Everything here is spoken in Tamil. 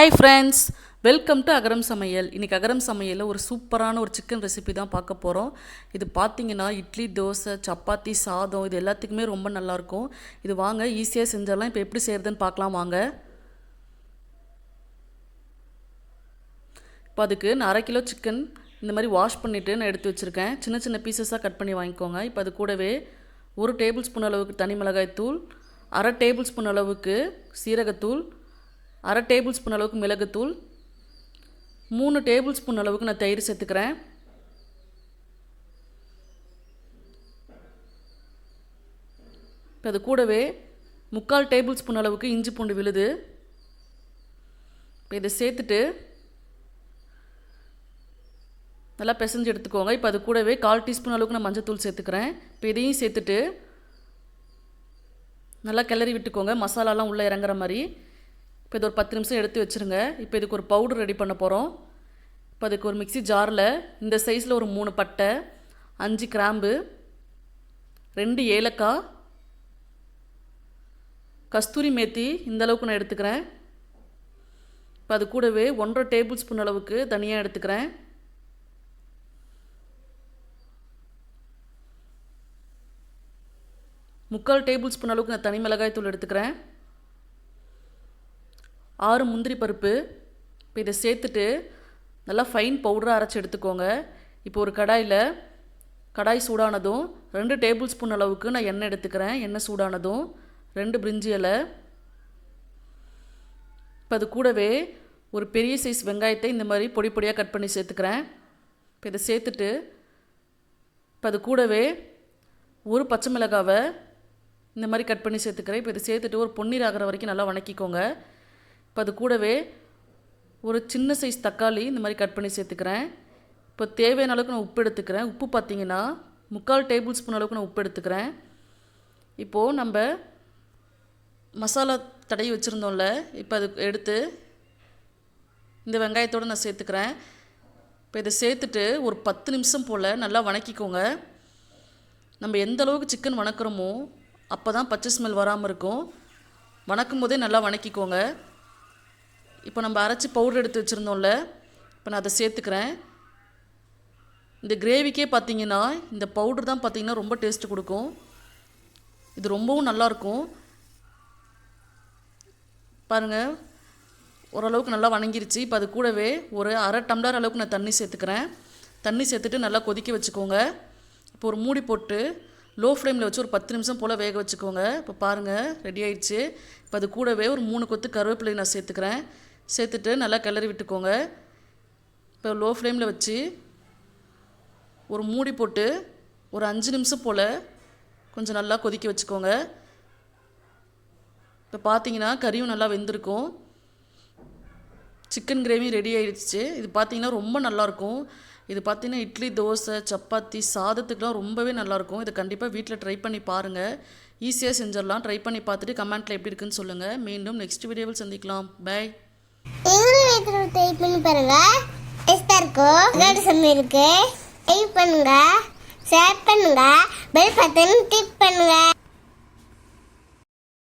ஹாய் ஃப்ரெண்ட்ஸ், வெல்கம் டு அகரம் சமையல். இன்றைக்கி அகரம் சமையலில் ஒரு சூப்பரான ஒரு சிக்கன் ரெசிபி தான் பார்க்க போகிறோம். இது பார்த்திங்கன்னா இட்லி, தோசை, சப்பாத்தி, சாதம் இது எல்லாத்துக்குமே ரொம்ப நல்லாயிருக்கும். இது வாங்க ஈஸியாக செஞ்சிடலாம். இப்போ எப்படி செய்கிறதுன்னு பார்க்கலாம் வாங்க. இப்போ அதுக்கு நான் 1/2 கிலோ சிக்கன் இந்த மாதிரி வாஷ் பண்ணிவிட்டு நான் எடுத்து வச்சுருக்கேன். சின்ன சின்ன பீசஸாக கட் பண்ணி வாங்கிக்கோங்க. இப்போ அது கூடவே 1 டேபிள் ஸ்பூன் அளவுக்கு தனி மிளகாய் தூள், 1/2 டேபிள் ஸ்பூன் அளவுக்கு சீரகத்தூள், 1/2 டேபிள் ஸ்பூன் அளவுக்கு மிளகுத்தூள், 3 டேபிள் ஸ்பூன் அளவுக்கு நான் தயிர் சேர்த்துக்கிறேன். இப்போ அது கூடவே 3/4 டேபிள் ஸ்பூன் அளவுக்கு இஞ்சி பூண்டு விழுது. இப்போ இதை சேர்த்துட்டு நல்லா பிசைஞ்சு எடுத்துக்கோங்க. இப்போ அது கூடவே 1/4 டீஸ்பூன் அளவுக்கு நான் மஞ்சள் சேர்த்துக்கிறேன். இப்போ இதையும் சேர்த்துட்டு நல்லா கிளறி விட்டுக்கோங்க, மசாலாலாம் உள்ளே இறங்குற மாதிரி. இப்போ இது ஒரு 10 நிமிஷம் எடுத்து வச்சுருங்க. இப்போ இதுக்கு ஒரு பவுடர் ரெடி பண்ண போகிறோம். இப்போ அதுக்கு ஒரு மிக்ஸி ஜாரில் இந்த சைஸில் ஒரு 3 பட்டை, 5 கிராம்பு, 2 ஏலக்காய், கஸ்தூரி மேத்தி இந்த அளவுக்கு நான் எடுத்துக்கிறேன். இப்போ அது கூடவே 1/2 டேபிள் ஸ்பூன் அளவுக்கு தனியாக எடுத்துக்கிறேன். முக்கால் டேபிள் ஸ்பூன் அளவுக்கு நான் தனி மிளகாய் தூள் எடுத்துக்கிறேன். 6 முந்திரி பருப்பு. இப்போ இதை சேர்த்துட்டு நல்லா ஃபைன் பவுடராக அரைச்சி எடுத்துக்கோங்க. இப்போ ஒரு கடாய் சூடானதும் 2 டேபிள் ஸ்பூன் அளவுக்கு நான் எண்ணெய் எடுத்துக்கிறேன். எண்ணெய் சூடானதும் 2 பிரிஞ்சி இலை. இப்போ அது கூடவே ஒரு பெரிய சைஸ் வெங்காயத்தை இந்த மாதிரி பொடி பொடியாக கட் பண்ணி சேர்த்துக்கிறேன். இப்போ இதை சேர்த்துட்டு இப்போ அது கூடவே ஒரு பச்சை மிளகாவை இந்த மாதிரி கட் பண்ணி சேர்த்துக்கிறேன். இப்போ இதை சேர்த்துட்டு ஒரு பொன்னீர் ஆகிற வரைக்கும் நல்லா வணக்கிக்கோங்க. இப்போ அது கூடவே ஒரு சின்ன சைஸ் தக்காளி இந்த மாதிரி கட் பண்ணி சேர்த்துக்கிறேன். இப்போ தேவையான அளவுக்கு நான் உப்பு எடுத்துக்கிறேன். உப்பு பார்த்திங்கன்னா 3/4 டேபிள் ஸ்பூன் அளவுக்கு நான் உப்பு எடுத்துக்கிறேன். இப்போது நம்ம மசாலா தடவி வச்சுருந்தோம்ல, இப்போ அது எடுத்து இந்த வெங்காயத்தோடு நான் சேர்த்துக்கிறேன். இப்போ இதை சேர்த்துட்டு ஒரு 10 நிமிஷம் போல் நல்லா வணக்கிக்கோங்க. நம்ம எந்த அளவுக்கு சிக்கன் வணக்கிறோமோ அப்போ தான் பச்சை ஸ்மெல் வராமல் இருக்கும். வணக்கும் போதே நல்லா வணக்கிக்கோங்க. இப்போ நம்ம அரைச்சி பவுடர் எடுத்து வச்சுருந்தோம்ல, இப்போ நான் அதை சேர்த்துக்கிறேன். இந்த கிரேவிக்கே பார்த்திங்கன்னா இந்த பவுடர் தான் பார்த்திங்கன்னா ரொம்ப டேஸ்ட்டு கொடுக்கும். இது ரொம்பவும் நல்லாயிருக்கும். பாருங்கள், ஓரளவுக்கு நல்லா வணங்கிருச்சு. இப்போ அது கூடவே ஒரு 1/2 டம்ளர் அளவுக்கு நான் தண்ணி சேர்த்துக்கிறேன். தண்ணி சேர்த்துட்டு நல்லா கொதிக்க வச்சுக்கோங்க. இப்போ ஒரு மூடி போட்டு லோ ஃப்ளேமில் வச்சு ஒரு 10 நிமிஷம் போல் வேக வச்சுக்கோங்க. இப்போ பாருங்கள், ரெடி ஆயிடுச்சு. இப்போ அது கூடவே ஒரு 3 கொத்து கருவேப்பிலை நான் சேர்த்துக்கிறேன். சேர்த்துட்டு நல்லா கிளறி விட்டுக்கோங்க. இப்போ லோ ஃப்ளேமில் வச்சு ஒரு மூடி போட்டு ஒரு 5 நிமிஷம் போல் கொஞ்சம் நல்லா கொதிக்க வச்சுக்கோங்க. இப்போ பார்த்தீங்கன்னா கறியும் நல்லா வெந்திருக்கும். சிக்கன் கிரேவி ரெடி ஆகிடுச்சு. இது பார்த்திங்கன்னா ரொம்ப நல்லாயிருக்கும். இது பார்த்திங்கன்னா இட்லி, தோசை, சப்பாத்தி, சாதத்துக்குலாம் ரொம்பவே நல்லாயிருக்கும். இதை கண்டிப்பாக வீட்டில் ட்ரை பண்ணி பாருங்கள். ஈஸியாக செஞ்சிடலாம். ட்ரை பண்ணி பார்த்துட்டு கமெண்ட்டில் எப்படி இருக்குன்னு சொல்லுங்கள். மீண்டும் நெக்ஸ்ட் வீடியோவில் சந்திக்கலாம். பை. ட்ரை பண்ணி பாருங்கள். டேஸ்ட்டாக இருக்கும். சமையலுக்கு ட்ரை பண்ணுங்கள், ஷேர் பண்ணுங்கள், பெல் பட்டன் கிளிக் பண்ணுங்கள்.